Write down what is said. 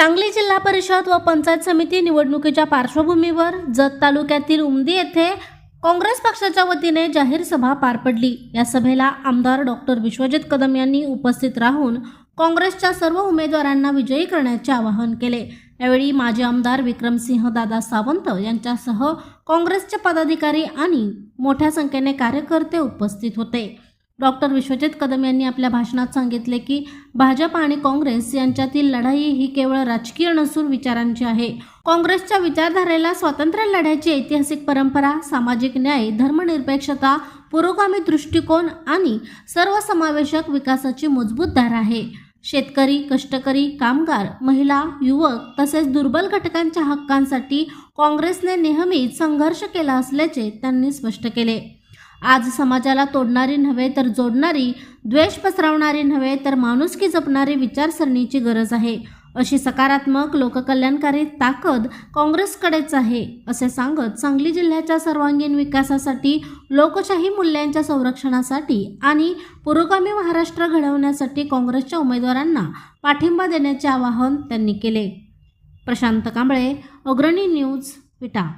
सांगली जिल्हा परिषद व पंचायत समिती निवडणुकीच्या पार्श्वभूमीवर जत तालुक्यातील उमदी येथे काँग्रेस पक्षाच्या वतीने जाहीर सभा पार पडली। या सभेला आमदार डॉक्टर विश्वजित कदम यांनी उपस्थित राहून काँग्रेसच्या सर्व उमेदवारांना विजयी करण्याचे आवाहन केले। यावेळी माजी आमदार विक्रमसिंह दादा सावंत यांच्यासह काँग्रेसचे पदाधिकारी आणि मोठ्या संख्येने कार्यकर्ते उपस्थित होते। डॉक्टर विश्वजित कदम यांनी आपल्या भाषणात सांगितले की भाजप आणि काँग्रेस यांच्यातील लढाई ही केवळ राजकीय नसून विचारांची आहे। काँग्रेसच्या विचारधारेला स्वातंत्र्य लढ्याची ऐतिहासिक परंपरा, सामाजिक न्याय, धर्मनिरपेक्षता, पुरोगामी दृष्टिकोन आणि सर्वसमावेशक विकासाची मजबूत धारा आहे। शेतकरी, कष्टकरी, कामगार, महिला, युवक तसेच दुर्बल घटकांच्या हक्कांसाठी काँग्रेसने नेहमीच संघर्ष केला असल्याचे त्यांनी स्पष्ट केले। आज समाजाला तोडणारी नव्हे तर जोडणारी, द्वेष पसरवणारी नव्हे तर माणुसकी जपणारी विचारसरणीची गरज आहे। अशी सकारात्मक लोककल्याणकारी ताकद काँग्रेसकडेच आहे असे सांगत सांगली जिल्ह्याच्या सर्वांगीण विकासासाठी, लोकशाही मूल्यांच्या संरक्षणासाठी आणि पुरोगामी महाराष्ट्र घडवण्यासाठी काँग्रेसच्या उमेदवारांना पाठिंबा देण्याचे आवाहन त्यांनी केले। प्रशांत कांबळे, अग्रणी न्यूज, विटा।